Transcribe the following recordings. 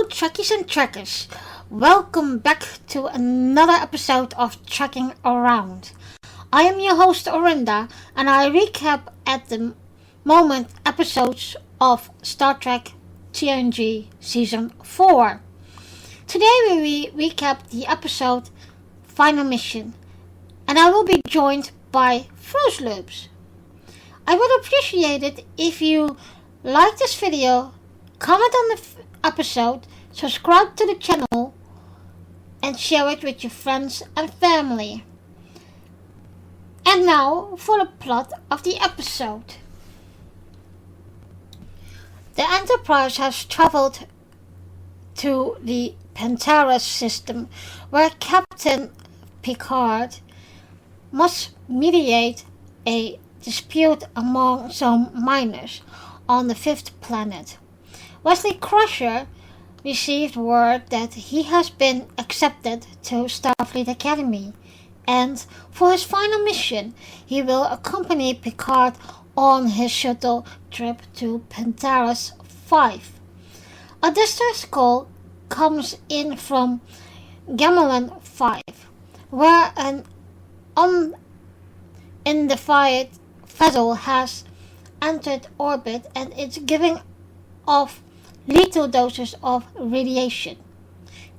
Trekkies and Trekkers, welcome back to another episode of Trekking Around. I am your host Orinda, and I recap at the moment episodes of Star Trek TNG Season 4. Today we recap the episode Final Mission, and I will be joined by Fruzeloops. I would appreciate it if you like this video, comment on the episode, subscribe to the channel, and share it with your friends and family. And now for the plot of the episode. The Enterprise has traveled to the Pentaris system, where Captain Picard must mediate a dispute among some miners on the fifth planet. Wesley Crusher received word that he has been accepted to Starfleet Academy, and for his final mission he will accompany Picard on his shuttle trip to Pentaris 5. A distress call comes in from Gamelin 5, where an unidentified vessel has entered orbit and is giving off lethal doses of radiation.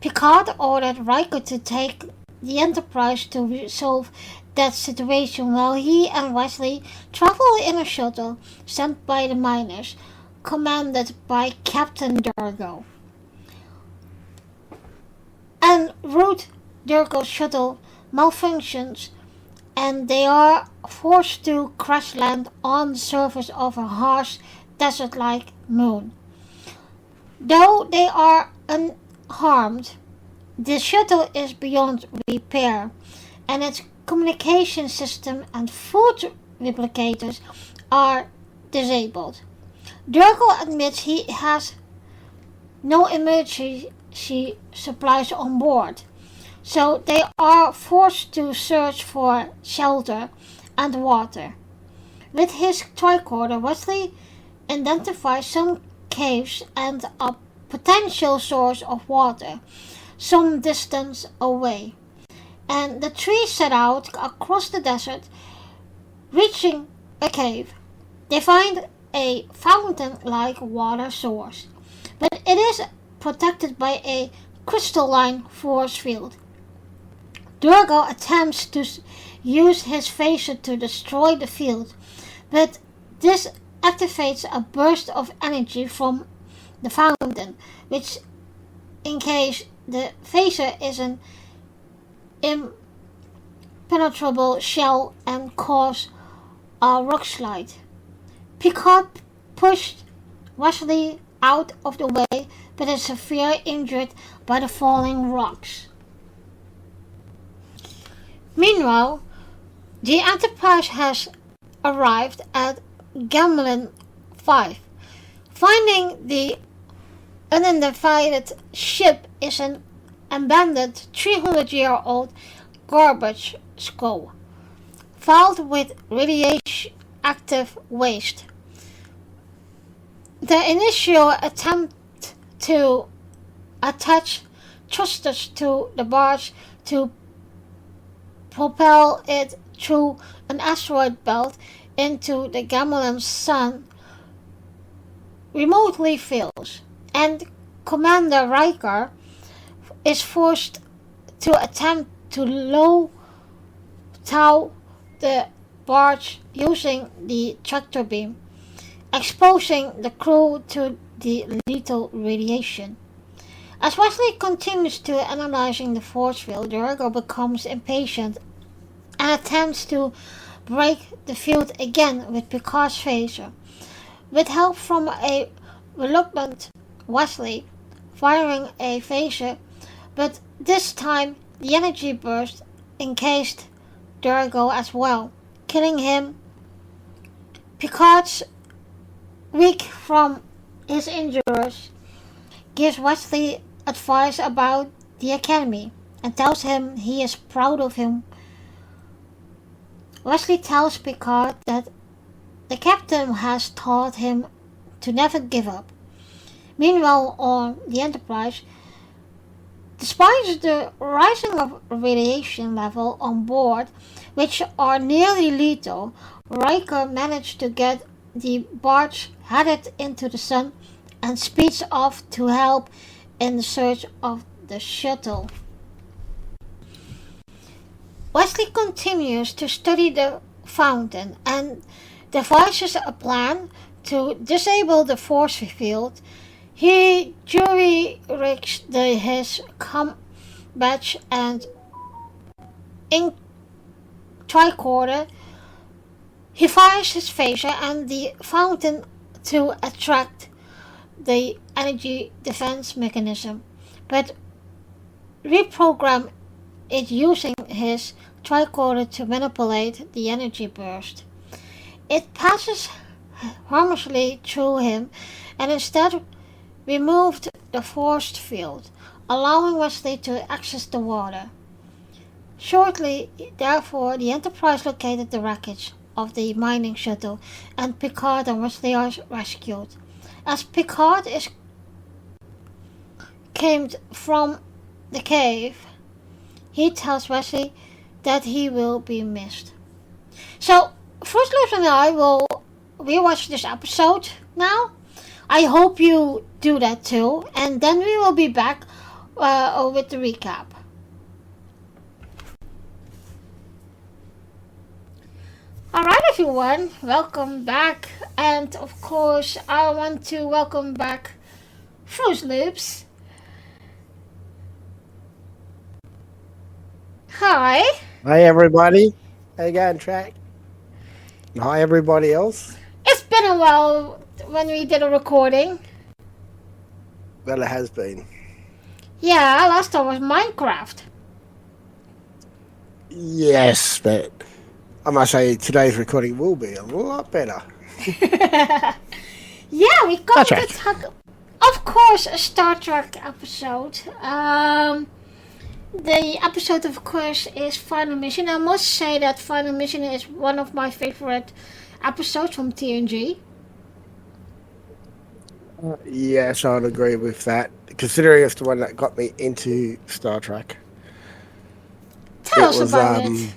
Picard ordered Riker to take the Enterprise to resolve that situation, while he and Wesley travel in a shuttle sent by the miners, commanded by Captain Durgo. En route, Durgo's shuttle malfunctions, and they are forced to crash land on the surface of a harsh desert-like moon. Though they are unharmed, the shuttle is beyond repair, and its communication system and food replicators are disabled. Durgo admits he has no emergency supplies on board, so they are forced to search for shelter and water. With his tricorder, Wesley identifies some caves and a potential source of water some distance away, and the three set out across the desert. Reaching a cave, they find a fountain-like water source, but it is protected by a crystalline force field. Durgo attempts to use his phaser to destroy the field, but this activates a burst of energy from the fountain, which in case the phaser is an impenetrable shell and cause a rock slide. Picard pushed Wesley out of the way, but is severely injured by the falling rocks. Meanwhile, the Enterprise has arrived at Gamelin 5. Finding the unidentified ship is an abandoned 300-year-old garbage skull, filled with radioactive waste. The initial attempt to attach thrusters to the barge to propel it through an asteroid belt into the Gamelin sun remotely fails, and Commander Riker is forced to attempt to tow the barge using the tractor beam, exposing the crew to the lethal radiation. As Wesley continues to analyzing the force field, Durgo becomes impatient and attempts to break the field again with Picard's phaser. With help from a reluctant Wesley firing a phaser, but this time the energy burst encased Durgo as well, killing him. Picard's weak from his injuries gives Wesley advice about the Academy and tells him he is proud of him. Wesley tells Picard that the captain has taught him to never give up. Meanwhile, on the Enterprise, despite the rising of radiation level on board, which are nearly lethal, Riker managed to get the barge headed into the sun and speeds off to help in the search of the shuttle. Wesley continues to study the fountain and devises a plan to disable the force field. He jury-rigs his com badge and ink tricorder. He fires his phaser and the fountain to attract the energy defense mechanism, but reprogram it using his tricorder to manipulate the energy burst. It passes harmlessly through him and instead removed the force field, allowing Wesley to access the water. Shortly therefore, the Enterprise located the wreckage of the mining shuttle, and Picard and Wesley are rescued. As Picard came from the cave, he tells Wesley that he will be missed. So, Fruzeloops and I will rewatch this episode now. I hope you do that too, and then we will be back with the recap. Alright everyone, welcome back, and of course I want to welcome back Fruzeloops. Hi. Hi everybody. How you going, Track? Hi everybody else. It's been a while when we did a recording. Well, it has been. Yeah, last time was Minecraft. Yes, but I must say today's recording will be a lot better. Yeah, we got to talk, of course, a Star Trek episode. The episode, of course, is Final Mission. I must say that Final Mission is one of my favorite episodes from TNG. Yes, I'd agree with that, considering it's the one that got me into Star Trek. Tell us about it.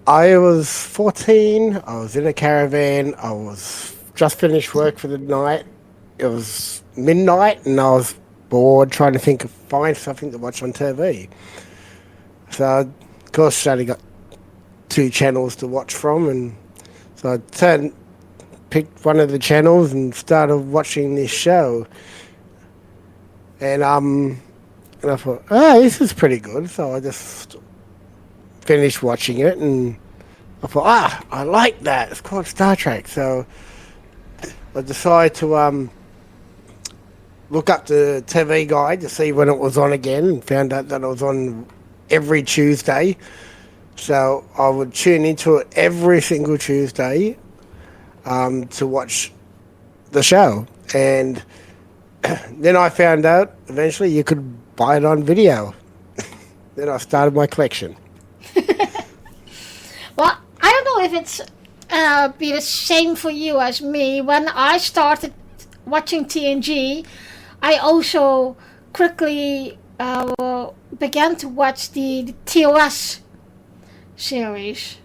I was 14, I was in a caravan, I was just finished work for the night. It was midnight and I was bored trying to find something to watch on TV. So, of course, I only got 2 channels to watch from, and so I picked one of the channels and started watching this show. And I thought, oh, this is pretty good. So I just finished watching it, and I thought, I like that. It's called Star Trek. So I decided to look up the TV guide to see when it was on again, and found out that it was on every Tuesday. So I would tune into it every single Tuesday to watch the show. And then I found out eventually you could buy it on video. Then I started my collection. Well, I don't know if it's be the same for you as me. When I started watching TNG, I also quickly began to watch the TOS series,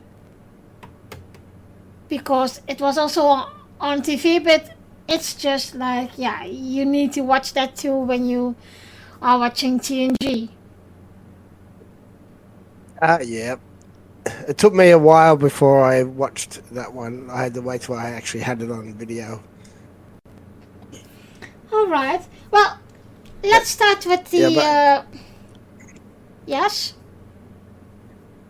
because it was also on TV, but it's just like, yeah, you need to watch that too when you are watching TNG. Yeah. It took me a while before I watched that one. I had to wait till I actually had it on video. Alright. Well, let's start with the... Yes?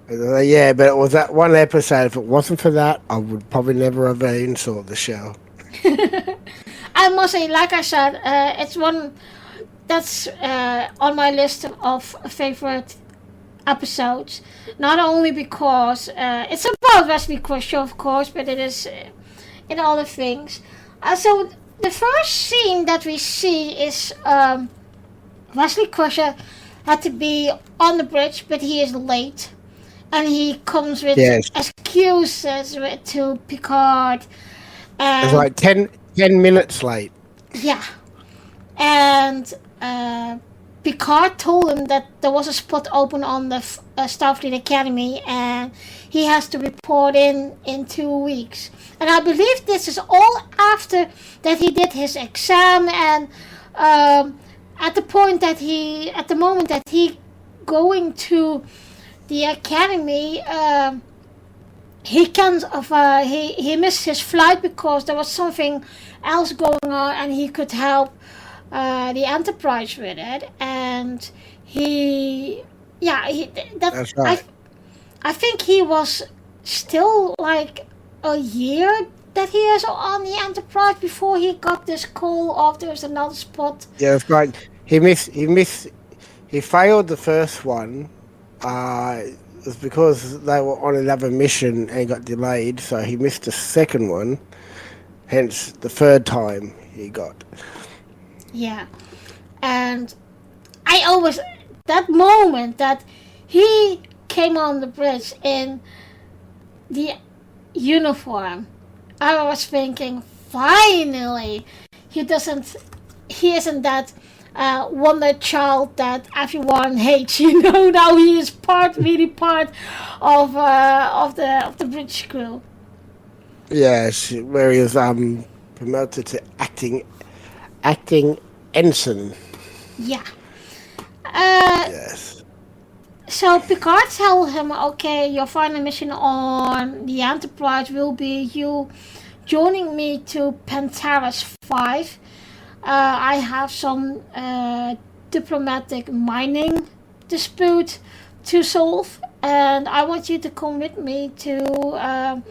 Yeah, but it was that one episode. If it wasn't for that, I would probably never have even saw the show. I must say, like I said, it's one that's on my list of favorite episodes. Not only because it's about Wesley Crusher, of course, but it is in all the things. So the first scene that we see is Wesley Crusher had to be on the bridge, but he is late. And he comes with excuses to Picard. It's like 10 minutes late. Yeah, and Picard told him that there was a spot open on the Starfleet Academy, and he has to report in 2 weeks. And I believe this is all after that he did his exam, and at the moment that he going to the academy, he missed his flight because there was something else going on, and he could help the Enterprise with it. And That's right. I think he was still like a year that he is on the Enterprise before he got this call of there's another spot. Yeah, that's right. He failed the first one. It was because they were on another mission and got delayed, so he missed the second one. Hence, the third time he got. Yeah, and I always that moment that he came on the bridge in the uniform, I was thinking, finally, he isn't that wonder child that everyone hates. Now he is really part of the bridge crew. Yes, where he was promoted to acting ensign. Yeah. Yes. So Picard told him, okay, your final mission on the Enterprise will be you joining me to Pentaris 5. I have some diplomatic mining dispute to solve, and I want you to come with me to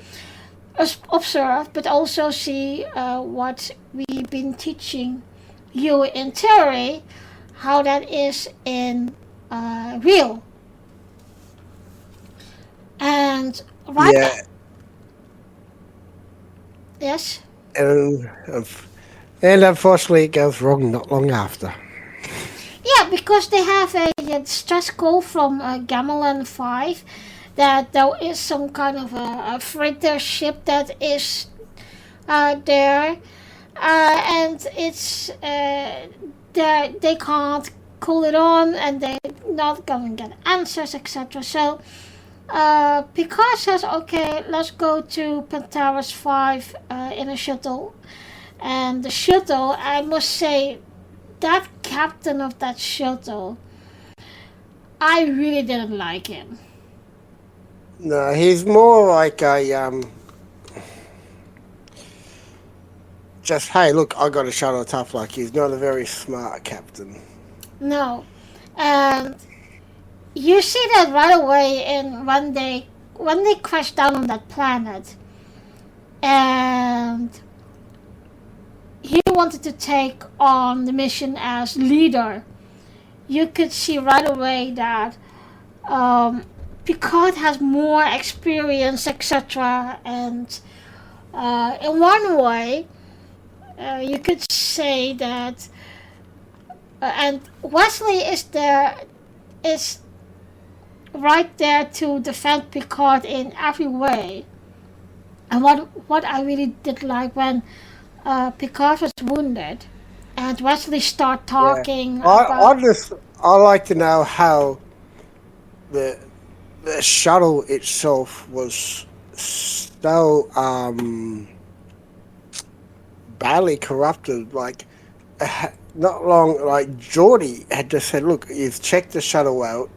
observe, but also see what we've been teaching you in theory, how that is in real. And Yeah, yes, and unfortunately, it goes wrong not long after. yeah, because they have a stress call from Gamelan 5 that there is some kind of a freighter ship that is there, and it's they can't call it on, and they're not going to get answers, etc. So Picard says, okay, let's go to Pentaris 5 in a shuttle. And the shuttle, I must say, that captain of that shuttle, I really didn't like him. No, he's more like a just hey, look, I got a shuttle tough. Like he's not a very smart captain. No. And you see that right away in when they crash down on that planet. And he wanted to take on the mission as leader. You could see right away that Picard has more experience, etc. And in one way, you could say that, and Wesley is right there to defend Picard in every way. And what I really did like when Picard was wounded, and Wesley started talking about. I like to know how the shuttle itself was so badly corrupted. Like not long, like Geordie had just said, "Look, you've checked the shuttle out.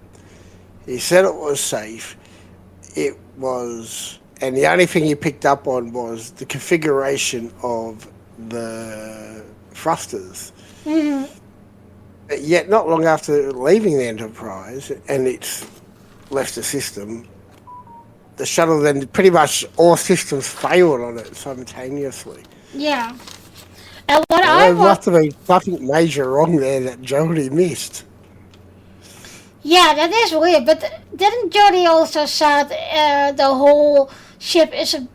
He said it was safe. It was." And the only thing he picked up on was the configuration of the thrusters. Mhm. But yet, not long after leaving the Enterprise and it's left the system, the shuttle then pretty much all systems failed on it simultaneously. Yeah. And what So I there want. must have been something major wrong there that Jodie missed. Yeah, that is weird. But didn't Jodie also said the whole ship is a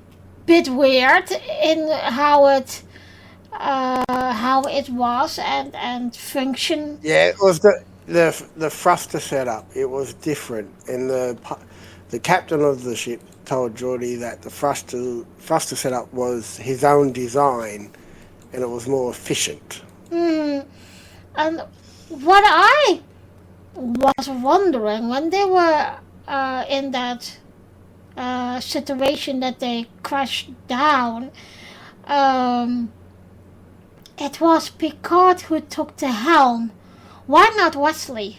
bit weird in how it was and function? Yeah, it was the thruster setup. It was different, and the captain of the ship told Geordie that the thruster setup was his own design, and it was more efficient. And what I was wondering when they were in that situation that they crashed down, it was Picard who took the helm. Why not Wesley?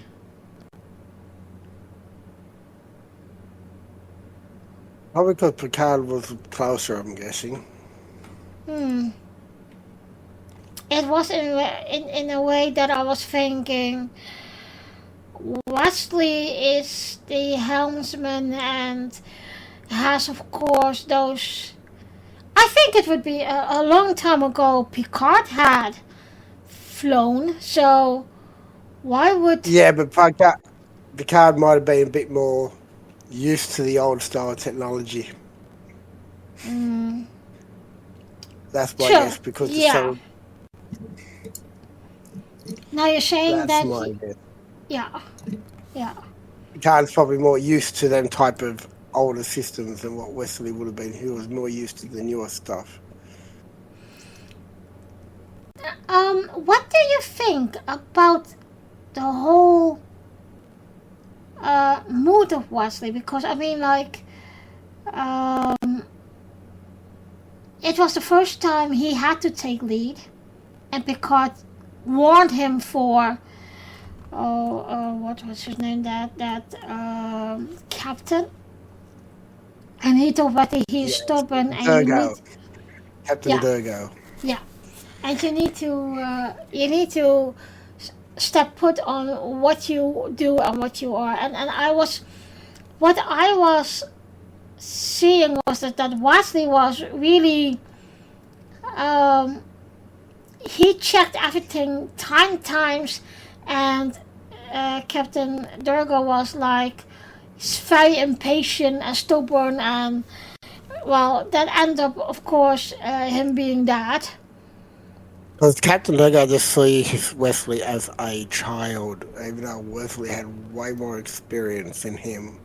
Probably because Picard was closer, I'm guessing. It was in a way that I was thinking Wesley is the helmsman and has, of course, those. I think it would be a long time ago Picard had flown, so why would. Yeah, but Picard might have been a bit more used to the old style technology. That's my Sure, guess, because it's yeah. so. Now you're saying That's that. my guess. Yeah, yeah. Picard's probably more used to them type of older systems than what Wesley would have been. He was more used to the newer stuff. What do you think about the whole mood of Wesley? Because I mean, like, it was the first time he had to take lead, and Picard warned him for. What was his name? That captain, and he told Betty he's stubborn and Durgo. Captain Durgo. Yeah, and you need to step put on what you do and what you are. And what I was seeing was that Wesley was really he checked everything 10 times, and Captain Durgo was like very impatient and stubborn, and well, that ended up, of course, him being that. Because Captain Durgo just sees Wesley as a child, even though Wesley had way more experience than him.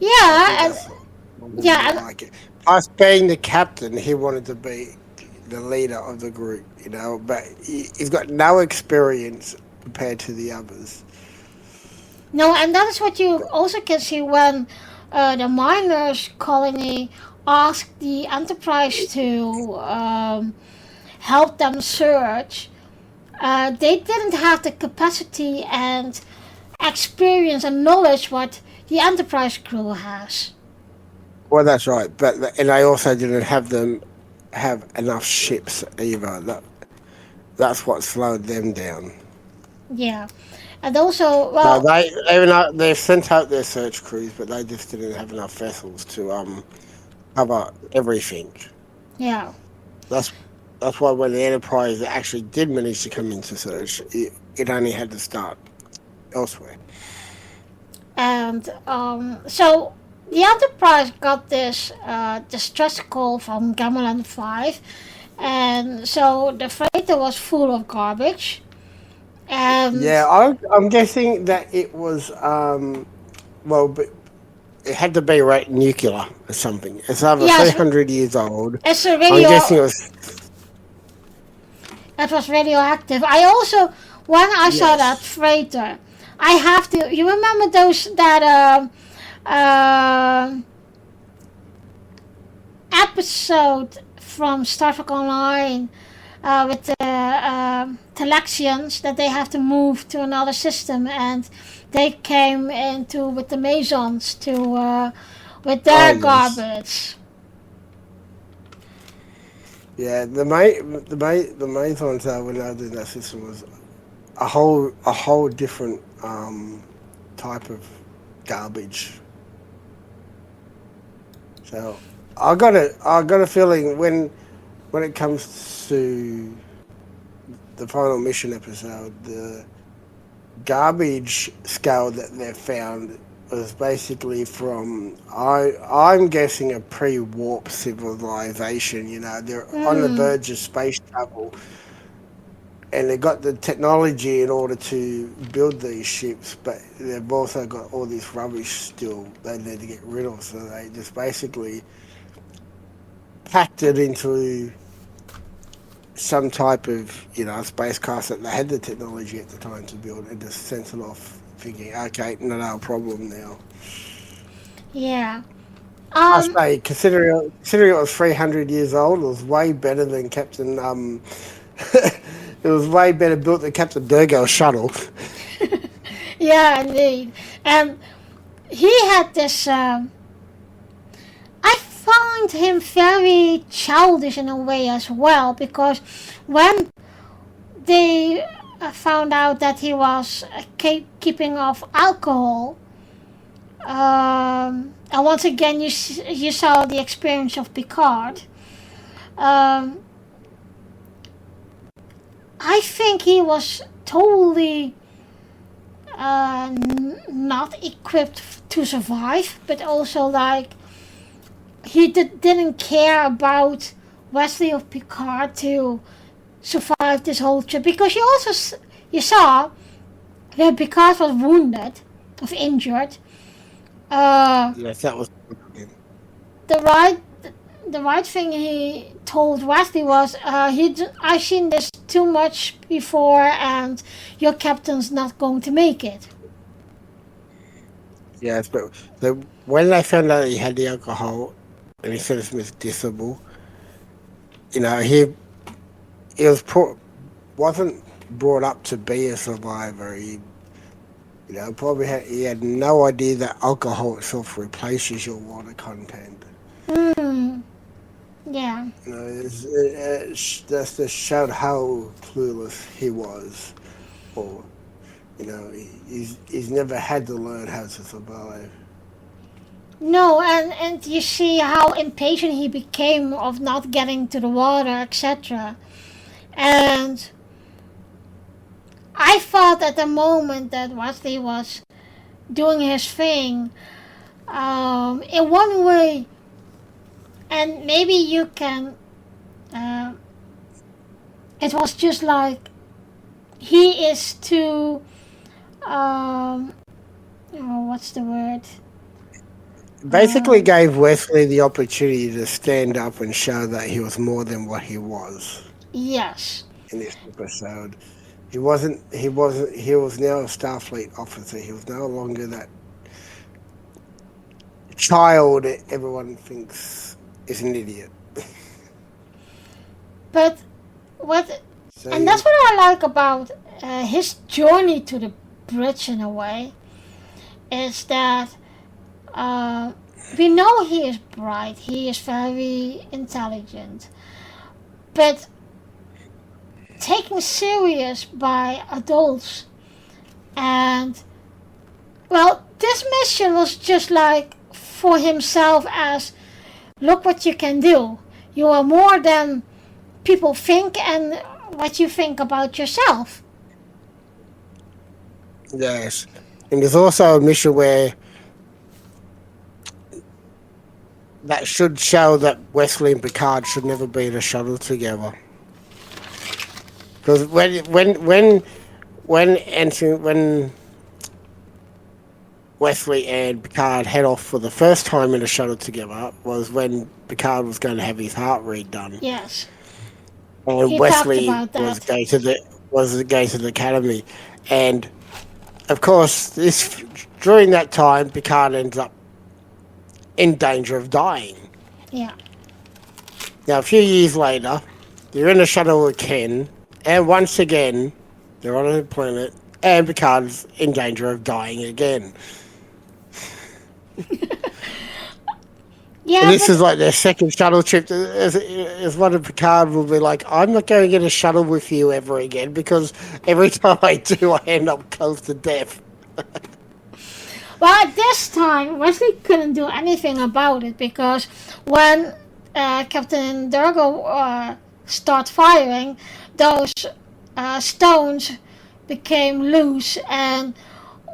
Yeah, Like it. Us being the captain, he wanted to be the leader of the group, but he's got no experience compared to the others. No, and that is what you also can see when the miners colony asked the Enterprise to help them search. They didn't have the capacity and experience and knowledge what the Enterprise crew has. Well, that's right, and they also didn't have enough ships either. That's what slowed them down. Yeah, and also, well, so they've sent out their search crews, but they just didn't have enough vessels to cover everything. Yeah, that's why when the Enterprise actually did manage to come into search, it only had to start elsewhere. And so the Enterprise got this distress call from Gamelan 5, and so the freighter was full of garbage. And yeah, I'm guessing that it was but it had to be nuclear or something. It's over 300 years old. It's I'm guessing it was. It was radioactive. I also, when I saw that freighter, I have to. You remember that episode from Starfleet Online with the Telexians that they have to move to another system, and they came into with the Masons to with their garbage. Yeah, the Masons when I did that system was a whole different type of garbage. So I got a feeling when it comes to the final mission episode, the garbage scale that they found was basically from I'm guessing a pre-warp civilization. They're on the verge of space travel, and they got the technology in order to build these ships, but they've also got all this rubbish still they need to get rid of, so they just basically packed it into some type of, spacecraft that they had the technology at the time to build and just sent it off thinking, okay, no problem now. Yeah. I say, considering it was 300 years old, it was way better than Captain. It was way better built than Captain Durgo's shuttle. Yeah, indeed. And he had this. I found him very childish in a way as well, because when they found out that he was keeping off alcohol, and once again you saw the experience of Picard. Um, I think he was totally not equipped to survive, but also like he didn't care about Wesley of Picard to survive this whole trip, because you saw that Picard was wounded, was injured. Yes, that was. The right thing he told Wesley was, I've seen this too much before, and your captain's not going to make it. Yes, but when they found out he had the alcohol and he said it's medicinal, he wasn't brought up to be a survivor. He he had no idea that alcohol itself replaces your water content. Yeah. It just showed how clueless he was, or he's never had to learn how to survive. No, and you see how impatient he became of not getting to the water, etc. And I thought at the moment that Wesley was doing his thing, in one way, and maybe you can, it was just like he is too, what's the word? Basically gave Wesley the opportunity to stand up and show that he was more than what he was. Yes. In this episode, he was now a Starfleet officer. He was no longer that child everyone thinks is an idiot. But and that's what I like about his journey to the bridge in a way, is that we know he is bright, he is very intelligent, but taken serious by adults. And well, this mission was just like for himself, as look what you can do. You are more than people think and what you think about yourself. Yes, and there's also a mission where that should show that Wesley and Picard should never be in a shuttle together. Because when Wesley and Picard head off for the first time in a shuttle together was when Picard was going to have his heart redone. Yes. And He Wesley talked about was that. going to the academy, and of course, during that time, Picard ends up in danger of dying. Yeah. Now, a few years later, they're in a shuttle with Ken, and once again, they're on a planet, and Picard's in danger of dying again. Yeah. And this is like their second shuttle trip. As one of Picard will be like, I'm not going to get a shuttle with you ever again, because every time I do, I end up close to death. Well, at this time, Wesley couldn't do anything about it, because when Captain Durgo started firing, those stones became loose and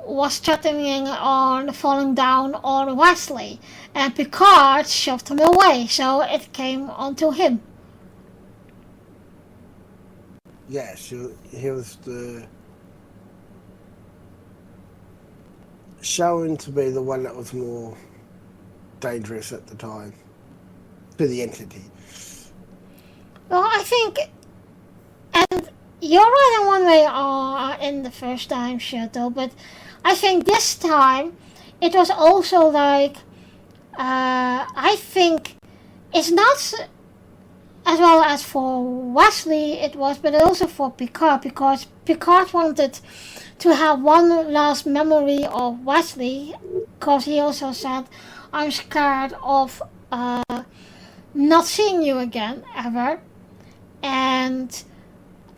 was threatening on falling down on Wesley. And Picard shoved him away, so it came onto him. Yes, he was shown to be the one that was more dangerous at the time to the entity. Well, I think you're right in one way in the first time shuttle, but I think this time it was also like I think it's not as well as for Wesley it was, but also for Picard, because Picard wanted to have one last memory of Wesley, because he also said, I'm scared of not seeing you again ever, and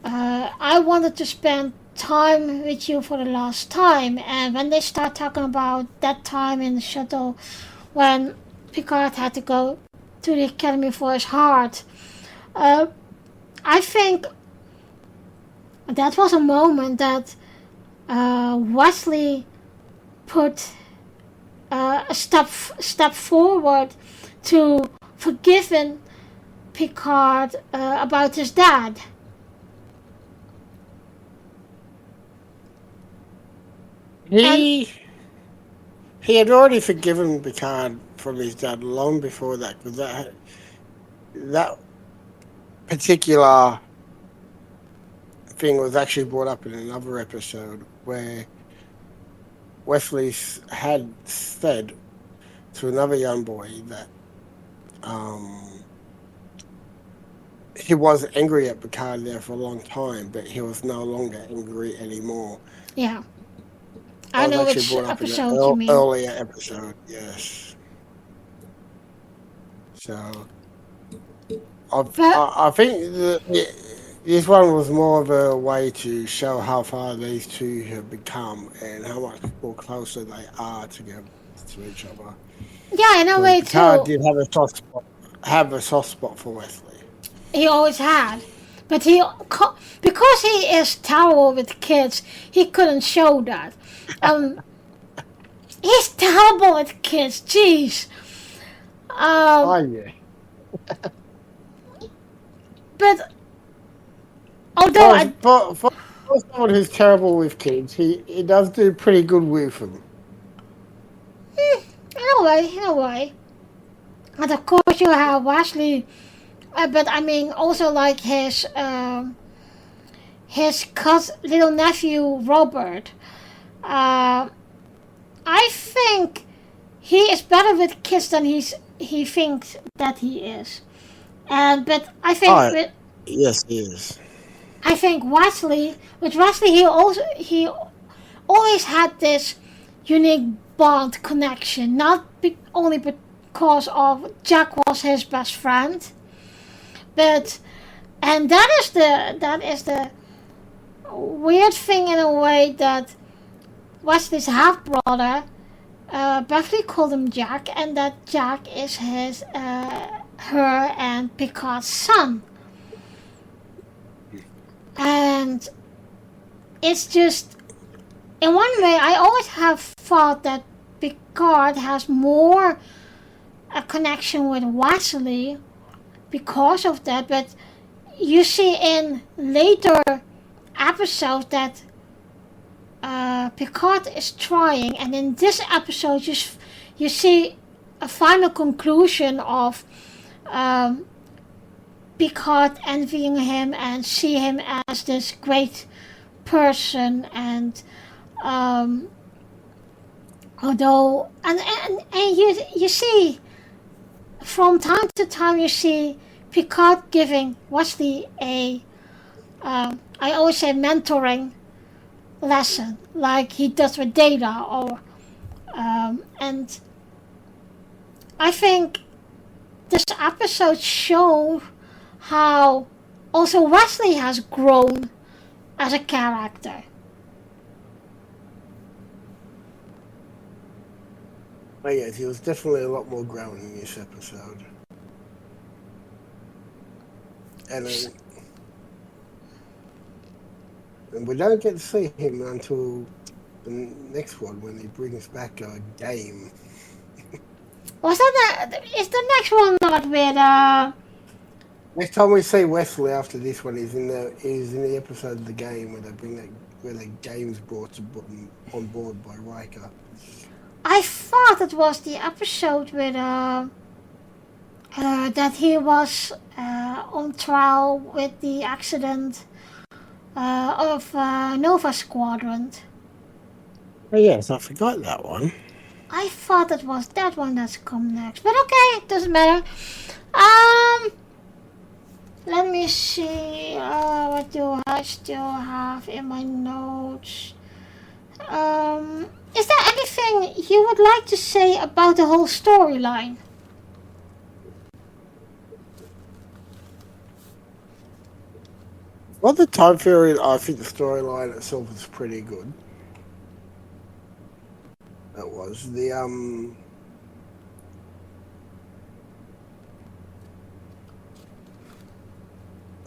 I wanted to spend time with you for the last time. And when they start talking about that time in the shuttle when Picard had to go to the academy for his heart, I think that was a moment that Wesley put a step forward to forgiving Picard about his dad. He had already forgiven Picard from his dad long before that, because that particular thing was actually brought up in another episode where Wesley had said to another young boy that he was angry at Picard there for a long time, but he was no longer angry anymore. Yeah. I know which episode you mean. Earlier episode, yes. So I think this one was more of a way to show how far these two have become and how much more closer they are together to each other. Yeah, in a way too. Picard did have a soft spot for Wesley. He always had, but because he is terrible with kids, he couldn't show that. He's terrible with kids. Jeez. Yeah. But although for someone who's terrible with kids, he does do pretty good with them. In a way. And of course you have Wesley, but I mean also like his little nephew Robert. I think he is better with kids than he thinks that he is. But I think yes, he is. I think Wesley he always had this unique bond connection, not only because of Jack was his best friend, but that is the weird thing in a way that Wesley's half brother Buffy called him Jack, and that Jack is her and Picard's son. And it's just, in one way, I always have thought that Picard has more a connection with Wesley because of that, but you see in later episodes that Picard is trying, and in this episode you see a final conclusion of Picard envying him and see him as this great person, and although and you see from time to time you see Picard giving Wesley a I always say mentoring lesson like he does with Data, or and I think this episode shows how also Wesley has grown as a character. Oh yes, he was definitely a lot more grown in this episode. And we don't get to see him until the next one, when he brings back a game. Was that is the next one not with Next time we see Wesley after this one is in the episode of the game where they bring that, where the game's brought on board by Riker. I thought it was the episode with that he was on trial with the accident of Nova Squadron. Oh yes, I forgot that one. I thought it was that one that's come next, but okay, it doesn't matter. Um, let me see. What do I still have in my notes? Is there anything you would like to say about the whole storyline? Well, the time period, I think the storyline itself was pretty good. That was the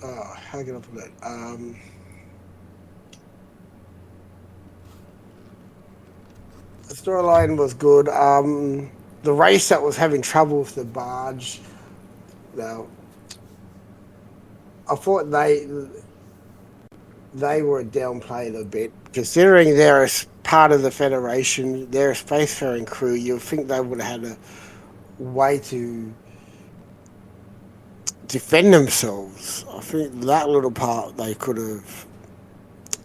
how can I put it? The storyline was good. The race that was having trouble with the barge. Now, I thought they were downplayed a bit, considering they're part of the Federation. They're a spacefaring crew. You'd think they would have had a way to defend themselves. I think that little part they could have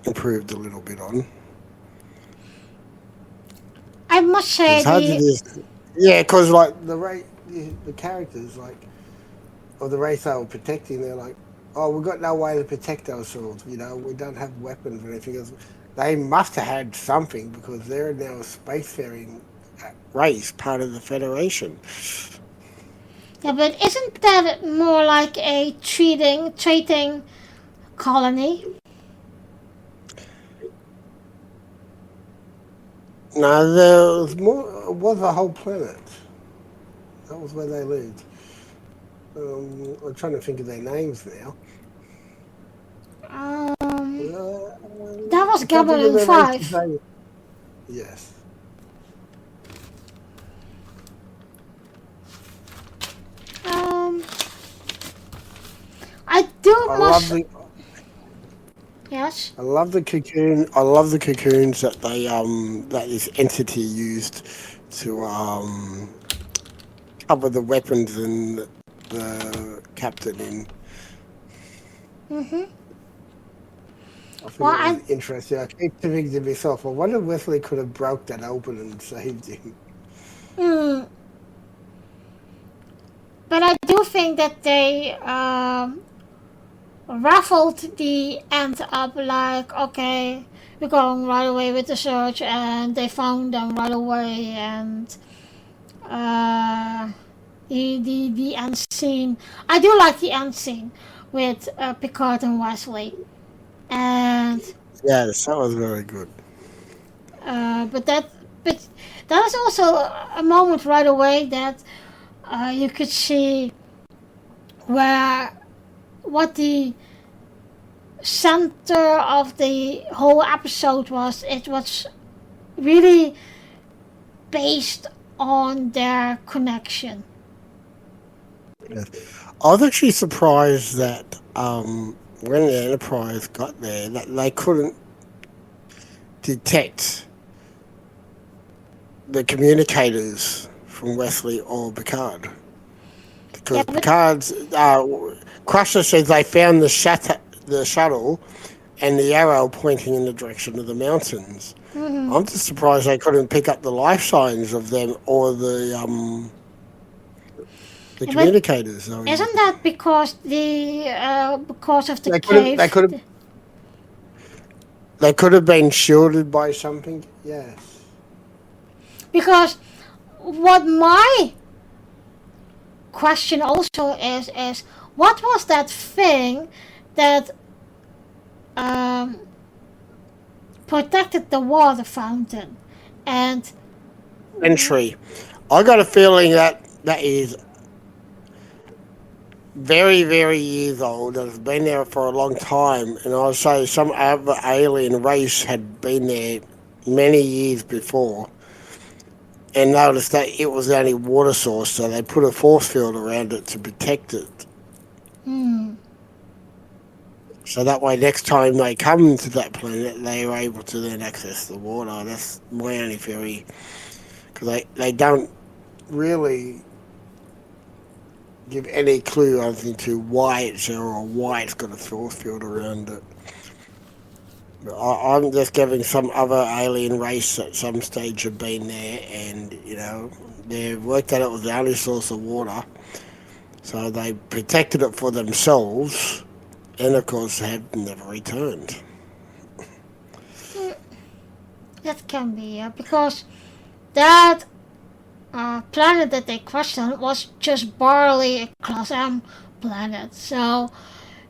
improved a little bit on. I must say It's hard to just, yeah, because like the characters like of the race they were protecting, they're like, oh, we've got no way to protect ourselves. You know, we don't have weapons or anything else. They must have had something because they're now a spacefaring race, part of the Federation. yeah, but isn't that more like a trading colony? No, there was more. It was a whole planet. That was where they lived. I'm trying to think of their names now. That was I can't think of Gabriel their race's 5. name. Yes. Um, I do I must. love the Yes. I love the cocoon. I love the cocoons that they that this entity used to cover the weapons and the captain in. Mhm. I think Well, it was interesting. I keep thinking to myself, I wonder if Wesley could have broke that open and saved him. mm, but I do think that they raffled the end up like, okay, we're going right away with the search, and they found them right away, and uh, the end scene. I do like the end scene with Picard and Wesley, and Yes, that was very good. but that is also a moment right away that you could see where what the center of the whole episode was. It was really based on their connection. Yes. I was actually surprised that when the Enterprise got there, that they couldn't detect the communicators from Wesley or Picard. Yeah, Because Picard's Crusher says they found the shuttle and the arrow pointing in the direction of the mountains. I'm just surprised they couldn't pick up the life signs of them or the communicators. isn't that because because of the They cave? they could have been shielded by something. Yes. Because what my question also is what was that thing that protected the water fountain? And Entry. I got a feeling that is very, very years old. It's been there for a long time, and I'll say some other alien race had been there many years before, and noticed that it was the only water source, so they put a force field around it to protect it. So that way, next time they come to that planet, they are able to then access the water. That's my only theory, because they don't really give any clue as to why it's there or why it's got a force field around it. I'm just giving some other alien race at some stage have been there, and they worked out it was the only source of water, so they protected it for themselves, and of course have never returned. Mm, that can be, because that planet that they questioned was just barely a Class M planet. So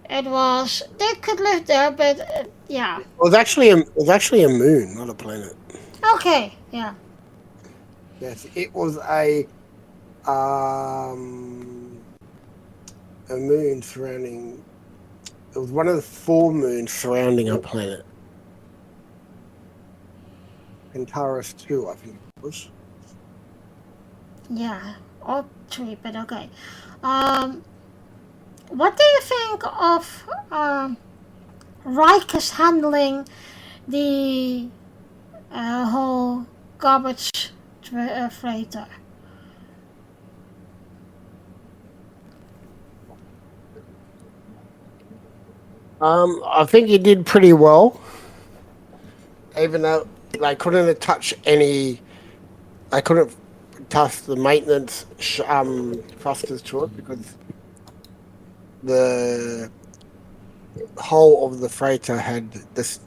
they could live there, but yeah. It was actually a moon, not a planet. Okay, yeah. Yes, it was um a moon surrounding. It was one of the four moons surrounding a planet. Antares 2, I think it was. Yeah, all three, but okay. Um, what do you think of Riker's handling the whole garbage freighter? I think he did pretty well, even though they couldn't touch any. They couldn't touch the maintenance thrusters to it because the hull of the freighter had this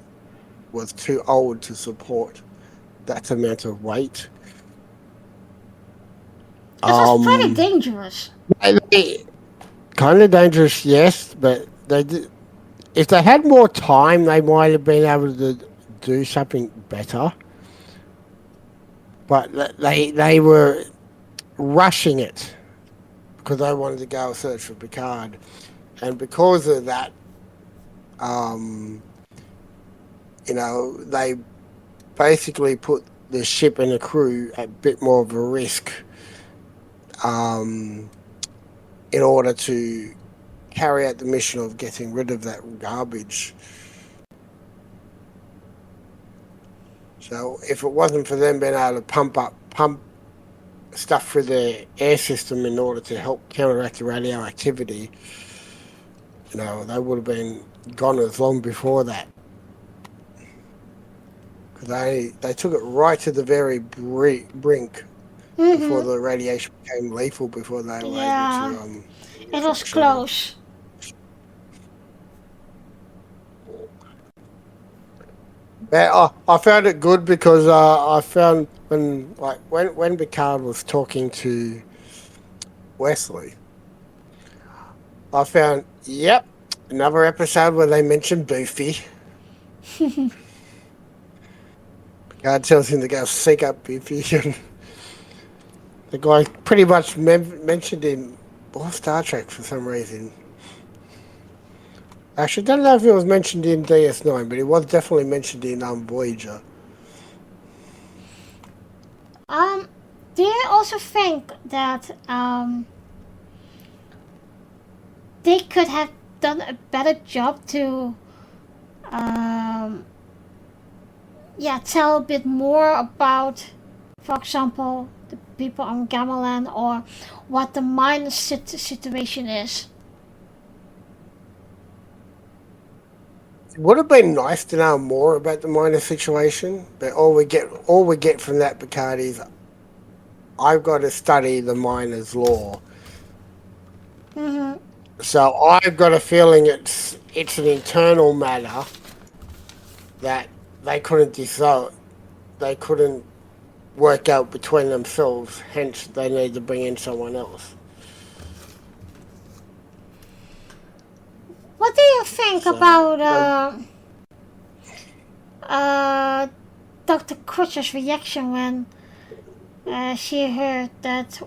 was too old to support that amount of weight. It was pretty Um, dangerous. Kind of dangerous, yes, but they did. If they had more time, they might have been able to do something better. But they were rushing it because they wanted to go search for Picard, and because of that, um, they basically put the ship and the crew at a bit more of a risk, um, in order to carry out the mission of getting rid of that garbage. So if it wasn't for them being able to pump stuff through the air system in order to help counteract the radioactivity, they would have been gone as long before that. Because they took it right to the very brink before Mm-hmm. the radiation became lethal, before they were able Yeah, to it was shuttle. close. Yeah, I found it good because I found when Picard was talking to Wesley, I found another episode where they mentioned Boofy. Picard tells him to go seek up Boofy, and the guy pretty much mentioned in Star Trek for some reason. Actually, I don't know if it was mentioned in DS9, but it was definitely mentioned in Voyager. Um, do you also think that they could have done a better job to um, tell a bit more about, for example, the people on Gamelan, or what the minus situation is? It would have been nice to know more about the minor situation, but all we get from that Picard is I've got to study the miner's law. Mm-hmm. So I've got a feeling it's an internal matter that they couldn't decide, they couldn't work out between themselves. Hence, they need to bring in someone else. What do you think So, about uh, Dr. Crusher's reaction when she heard that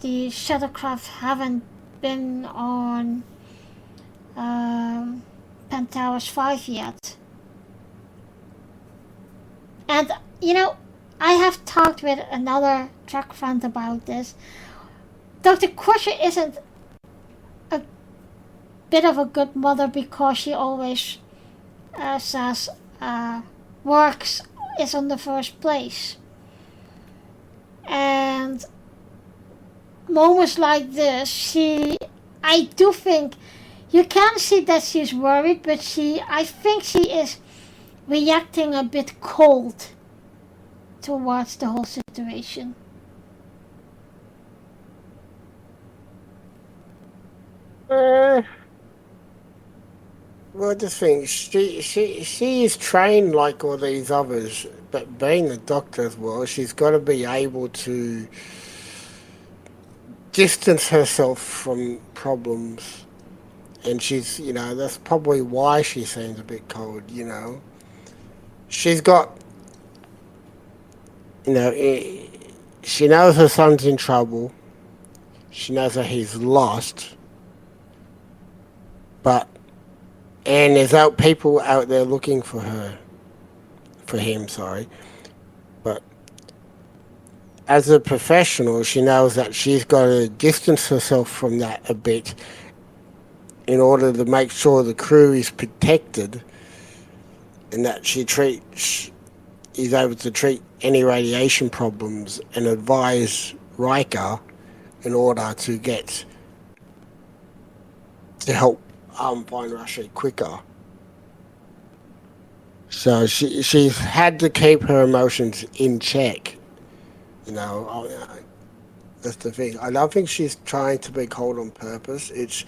the shuttlecraft haven't been on Penthouse 5 yet? And, I have talked with another Trek friend about this. Dr. Crusher isn't a bit of a good mother because she always says works is on the first place. And moments like this, I do think you can see that she's worried, but I think she is reacting a bit cold towards the whole situation. Uh, well, I just think she is trained like all these others, but being a doctor as well, she's got to be able to distance herself from problems. And she's, that's probably why she seems a bit cold. She's got, you know, eh, she knows her son's in trouble. She knows that he's lost, but and there's people out there looking for him. Sorry, but as a professional, she knows that she's got to distance herself from that a bit in order to make sure the crew is protected, and that is able to treat any radiation problems and advise Riker in order to help find Russia quicker. So she's had to keep her emotions in check. That's the thing. I don't think she's trying to be cold on purpose. It's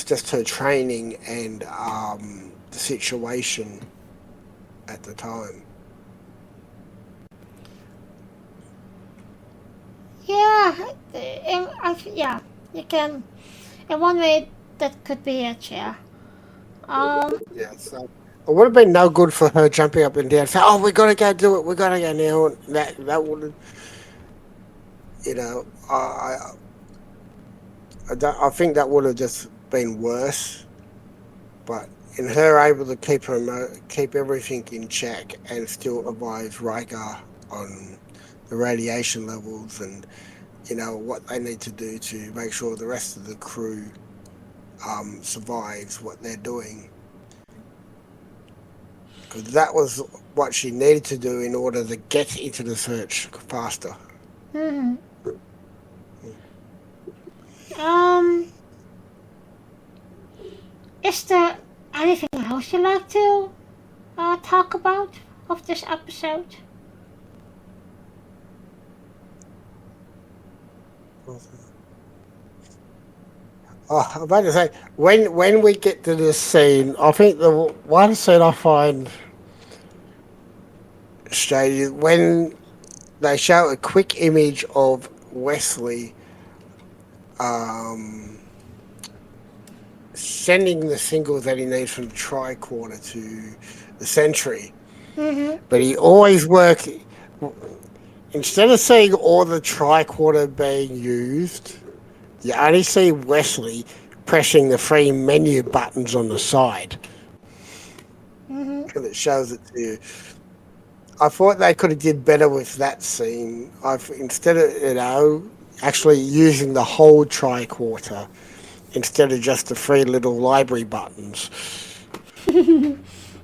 just her training and the situation at the time. Yeah, yeah, you can. In one way, that could be it. Yeah. Yeah, so it would have been no good for her jumping up and down, saying, "Oh, we gotta go do it. We gotta go now." That would, you know, I think that would have just been worse. But in her able to keep everything in check and still advise Riker on the radiation levels and what they need to do to make sure the rest of the crew survives what they're doing. Because that was what she needed to do in order to get into the search faster. Hmm. Um. Is there anything else you'd like to talk about of this episode? Oh, I'm about to say, when we get to this scene, I think the one scene I find strange is when they show a quick image of Wesley um, sending the singles that he needs from the tricorder to the Sentry. Mm-hmm. But he always works, instead of seeing all the tricorder being used, you only see Wesley pressing the three menu buttons on the side. Mm-hmm. And it shows it to you. I thought they could have did better with that scene. Instead of, actually using the whole tricorder instead of just the three little library buttons.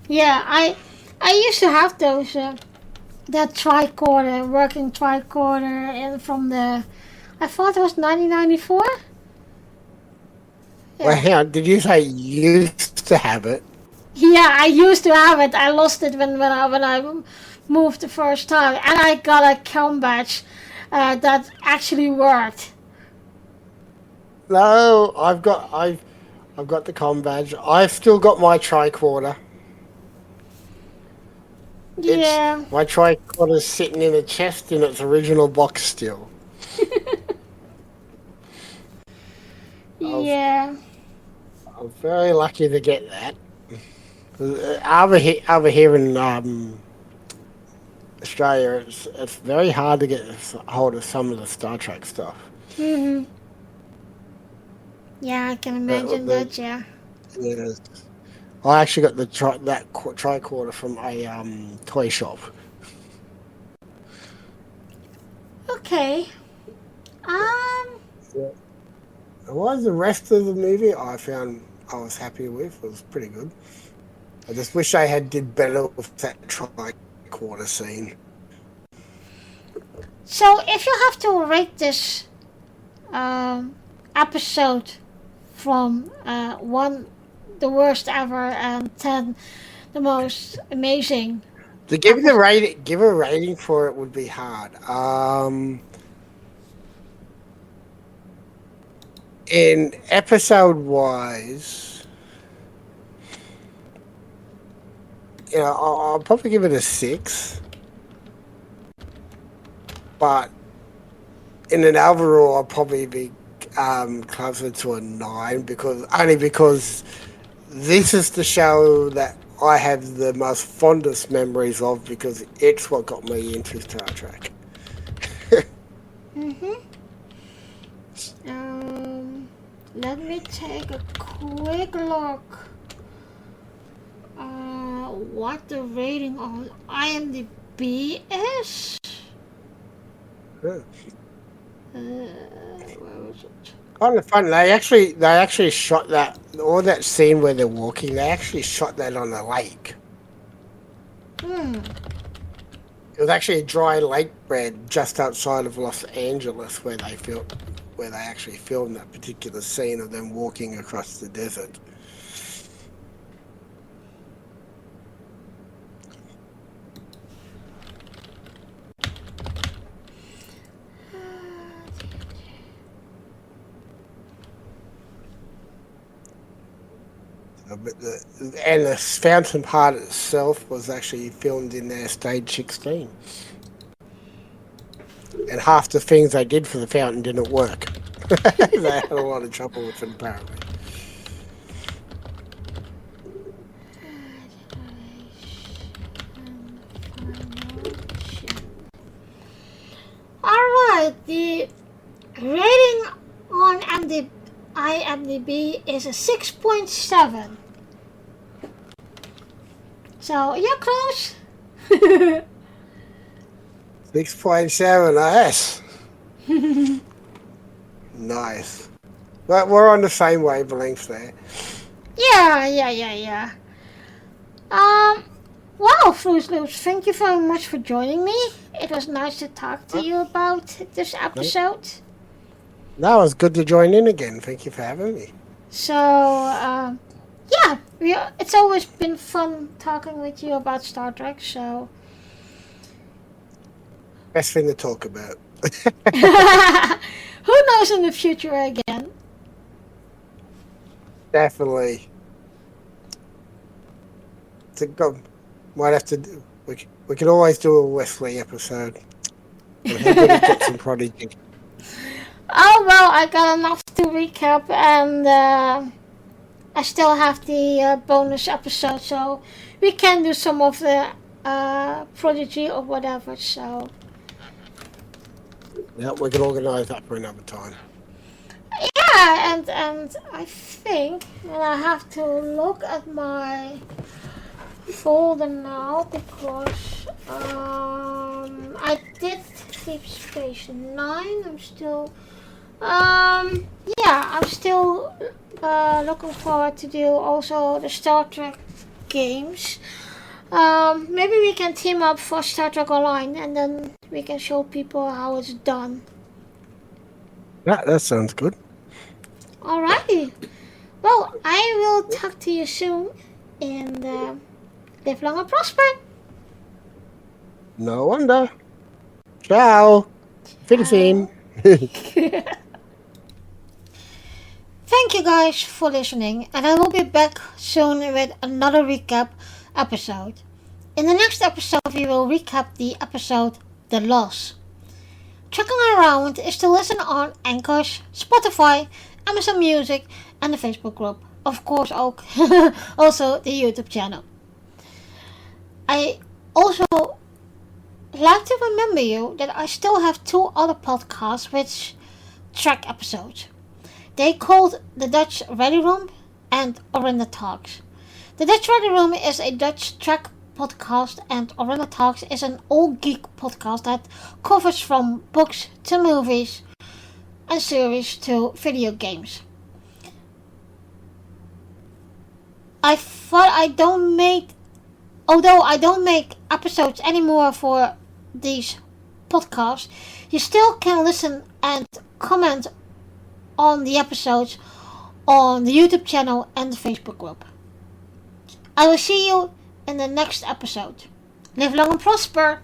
Yeah, I used to have those that tricorder, working tricorder, and from I thought it was 1994. Yeah. Well, hang on, did you say you used to have it? Yeah, I used to have it. I lost it when I moved the first time, and I got a cam badge that actually worked. No, I've got the com badge. I've still got my tricorder. Yeah. My tricorder's sitting in a chest in its original box still. Yeah. I'm very lucky to get that. Over here in Australia, it's very hard to get a hold of some of the Star Trek stuff. Mm-hmm. Yeah, I can imagine that. Yeah. Yeah. I actually got that tricorder from a toy shop. Okay. Yeah. Otherwise, the rest of the movie I was happy with. It was pretty good. I just wish I had did better with that tricorder scene. So, if you have to rate this episode from 1, the worst ever, and 10, the most amazing. To give a rating for it would be hard. In episode wise, I'll probably give it a 6. But in an overall, I'll probably be closer to a 9 because this is the show that I have the most fondest memories of because it's what got me into Star Trek. Let me take a quick look. What the rating on IMDb is? Yeah. Where was it? Kind of fun. They actually shot that that scene where they're walking. They actually shot that on a lake. It was actually a dry lake bed just outside of Los Angeles where they actually filmed that particular scene of them walking across the desert. But the fountain part itself was actually filmed in their stage 16. And half the things they did for the fountain didn't work. They had a lot of trouble with it, apparently. Alright, the rating on IMDb is a 6.7. So you're close. 6.7, nice. Nice. But we're on the same wavelength there. Yeah. Wow, Fruzeloops, thank you very much for joining me. It was nice to talk to you about this episode. No, it's good to join in again. Thank you for having me. So, it's always been fun talking with you about Star Trek, so... Best thing to talk about. Who knows in the future again? Definitely. Might have to do... We can always do a Wesley episode. And everybody gets some prodigy. Oh, well, I got enough to recap, and I still have the bonus episode, so we can do some of the prodigy or whatever, so... Yeah, we can organise that for another time. Yeah, and I think, and I have to look at my folder now, because I did Deep Space Nine. I'm still looking forward to do also the Star Trek games. Maybe we can team up for Star Trek Online, and then we can show people how it's done. Yeah, that sounds good. Alrighty. Well, I will talk to you soon, and live long and prosper. No wonder. Ciao. Finish. Thank you guys for listening, and I will be back soon with another recap episode. In the next episode, we will recap the episode The Loss. Checking around is to listen on Anchors, Spotify, Amazon Music, and the Facebook group. Of course, also the YouTube channel. I also like to remember you that I still have 2 other podcasts with track episodes. They called The Dutch Ready Room and Orinda Talks. The Dutch Ready Room is a Dutch track podcast, and Orinda Talks is an all-geek podcast that covers from books to movies and series to video games. I thought although I don't make episodes anymore for these podcasts, you still can listen and comment on the episodes on the YouTube channel and the Facebook group. I will see you in the next episode. Live long and prosper!